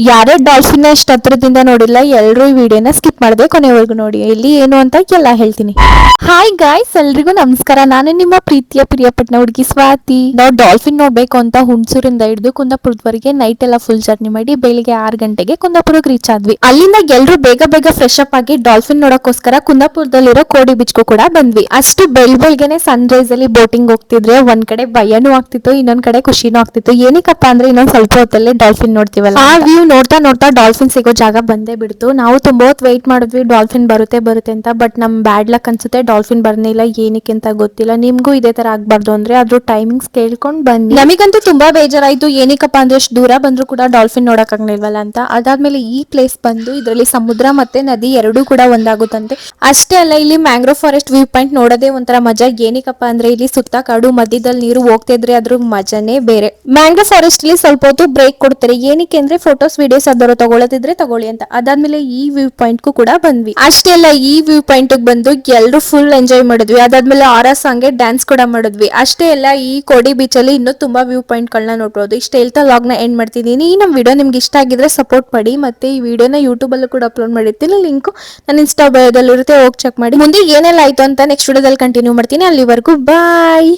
ಯಾರೇ ಡಾಲ್ಫಿನ್ ನ ಇಷ್ಟ ಹತ್ರದಿಂದ ನೋಡಿಲ್ಲ ಎಲ್ಲರೂ ಈ ವಿಡಿಯೋನ ಸ್ಕಿಪ್ ಮಾಡದೆ ಕೊನೆವರೆಗೂ ನೋಡಿ. ಇಲ್ಲಿ ಏನು ಅಂತ ಎಲ್ಲ ಹೇಳ್ತೀನಿ. ಹಾಯ್ ಗಾಯ್ಸ್, ಎಲ್ರಿಗೂ ನಮಸ್ಕಾರ. ನಾನು ನಿಮ್ಮ ಪ್ರೀತಿಯ ಪ್ರಿಯಪಟ್ಟಣ ಹುಡುಗಿ ಸ್ವಾತಿ. ನಾವು ಡಾಲ್ಫಿನ್ ನೋಡ್ಬೇಕು ಅಂತ ಹುಣಸೂರಿಂದ ಹಿಡಿದು ಕುಂದಾಪುರದವರೆಗೆ ನೈಟ್ ಎಲ್ಲ ಫುಲ್ ಜರ್ನಿ ಮಾಡಿ ಬೆಳಿಗ್ಗೆ 6 ಗಂಟೆಗೆ ಕುಂದಾಪುರಕ್ಕೆ ರೀಚ್ ಆದ್ವಿ. ಅಲ್ಲಿಂದ ಎಲ್ಲರೂ ಬೇಗ ಬೇಗ ಫ್ರೆಶ್ ಅಪ್ ಆಗಿ ಡಾಲ್ಫಿನ್ ನೋಡೋಕೋಸ್ಕರ ಕುಂದಾಪುರದಲ್ಲಿರೋ ಕೋಡಿ ಬೀಚ್ಗೂ ಕೂಡ ಬಂದ್ವಿ. ಅಷ್ಟು ಬೆಳಗ್ಗೆನೆ ಸನ್ ರೈಸ್ ಅಲ್ಲಿ ಬೋಟಿಂಗ್ ಹೋಗ್ತಿದ್ರೆ ಒಂದ್ ಕಡೆ ಭಯನೂ ಆಗ್ತಿತ್ತು, ಇನ್ನೊಂದ್ ಕಡೆ ಖುಷಿನೂ ಆಗ್ತಿತ್ತು. ಏನಕ್ಕಪ್ಪ ಅಂದ್ರೆ ಇನ್ನೊಂದ್ ಸ್ವಲ್ಪ ಹೊತ್ತಲ್ಲಿ ಡಾಲ್ಫಿನ್ ನೋಡ್ತೀವಲ್ಲ. ಆ ವ್ಯೂ ನೋಡ್ತಾ ನೋಡ್ತಾ ಡಾಲ್ಫಿನ್ ಸಿಗೋ ಜಾಗ ಬಂದೇ ಬಿಡ್ತು. ನಾವು ತುಂಬಾ ಹೊತ್ತು ವೆಯ್ಟ್ ಮಾಡಿದ್ವಿ ಡಾಲ್ಫಿನ್ ಬರುತ್ತೆ ಅಂತ. ಬಟ್ ನಮ್ ಬ್ಯಾಡ್ ಲಕ್ ಅನ್ಸುತ್ತೆ, ಡಾಲ್ಫಿನ್ ಬರ್ನಿಲ್ಲ. ಏನಕ್ಕೆ ಅಂತ ಗೊತ್ತಿಲ್ಲ. ನಿಮ್ಗೂ ಇದೇ ತರ ಆಗ್ಬಾರ್ದು ಅಂದ್ರೆ ಅದ್ರ ಟೈಮಿಂಗ್ಸ್ ಕೇಳ್ಕೊಂಡ್ ಬನ್ನಿ. ನಮಗಂತೂ ತುಂಬಾ ಬೇಜಾರಾಯ್ತು. ಏನಕ್ಕಪ್ಪ ಅಂದ್ರೆ ಅಷ್ಟು ದೂರ ಬಂದ್ರು ಕೂಡ ಡಾಲ್ಫಿನ್ ನೋಡಕ್ ಆಗ್ಲಿಲ್ವಲ್ಲ ಅಂತ. ಅದಾದ್ಮೇಲೆ ಈ ಪ್ಲೇಸ್ ಬಂದು ಇದರಲ್ಲಿ ಸಮುದ್ರ ಮತ್ತೆ ನದಿ ಎರಡೂ ಕೂಡ ಒಂದಾಗುತ್ತಂತೆ. ಅಷ್ಟೇ ಅಲ್ಲ, ಇಲ್ಲಿ ಮ್ಯಾಂಗ್ರೋವ್ ಫಾರೆಸ್ಟ್ ವ್ಯೂ ಪಾಯಿಂಟ್ ನೋಡೋದೇ ಒಂಥರ ಮಜಾ. ಏನಕ್ಕಪ್ಪ ಅಂದ್ರೆ ಇಲ್ಲಿ ಸುತ್ತ ಕಾಡು ಮಧ್ಯದಲ್ಲಿ ನೀರು ಹೋಗ್ತಿದ್ರೆ ಅದ್ರ ಮಜಾನೇ ಬೇರೆ. ಮ್ಯಾಂಗ್ರೋವ್ ಫಾರೆಸ್ಟ್ ಅಲ್ಲಿ ಸ್ವಲ್ಪ ಹೊತ್ತು ಬ್ರೇಕ್ ಕೊಡ್ತಾರೆ. ಏನಕ್ಕೆ ಅಂದ್ರೆ ಫೋಟೋಸ್ ವಿಡಿಯೋಸ್ ಯಾವ್ದಾರು ತಗೊಳ್ಳೋದಿದ್ರೆ ತಗೊಳ್ಳಿ ಅಂತ. ಅದಾದ್ಮೇಲೆ ಈ ವ್ಯೂ ಪಾಯಿಂಟ್ ಕೂಡ ಬಂದ್ವಿ. ಅಷ್ಟೇ ಅಲ್ಲ, ಈ ವ್ಯೂ ಪಾಯಿಂಟ್ ಬಂದು ಎಲ್ಲರೂ ಫುಲ್ ಎಂಜಾಯ್ ಮಾಡಿದ್ವಿ. ಅದಾದ್ಮೇಲೆ ಆರ್ ಸಾಂಗ್ ಡ್ಯಾನ್ಸ್ ಕೂಡ ಮಾಡಿದ್ವಿ. ಅಷ್ಟೇ ಅಲ್ಲ, ಈ ಕೋಡಿ ಬೀಚ್ ಅಲ್ಲಿ ಇನ್ನೂ ತುಂಬಾ ವ್ಯೂ ಪಾಯಿಂಟ್ ಗಳನ್ನ ನೋಡಬಹುದು. ಇಷ್ಟ ಹೇಳ್ತಾ ಲಾಗ್ ನ ಎಂಡ್ ಮಾಡ್ತಿದ್ದೀನಿ. ಈ ನಮ್ಮ ವಿಡಿಯೋ ನಿಮ್ಗೆ ಇಷ್ಟ ಆಗಿದ್ರೆ ಸಪೋರ್ಟ್ ಮಾಡಿ. ಮತ್ತೆ ಈ ವಿಡಿಯೋನ ಯೂಟ್ಯೂಬ್ ಅಲ್ಲೂ ಕೂಡ ಅಪ್ಲೋಡ್ ಮಾಡಿರ್ತೀನಿ. ಲಿಂಕ್ ನನ್ನ ಇನ್ಸ್ಟಾ ಬಯೋದಲ್ಲಿ ಇರುತ್ತೆ, ಹೋಗಿ ಚೆಕ್ ಮಾಡಿ. ಮುಂದೆ ಏನೆಲ್ಲ ಆಯ್ತು ಅಂತ ನೆಕ್ಸ್ಟ್ ವಿಡಿಯೋದಲ್ಲಿ ಕಂಟಿನ್ಯೂ ಮಾಡ್ತೀನಿ. ಅಲ್ಲಿವರೆಗೂ ಬಾಯ್.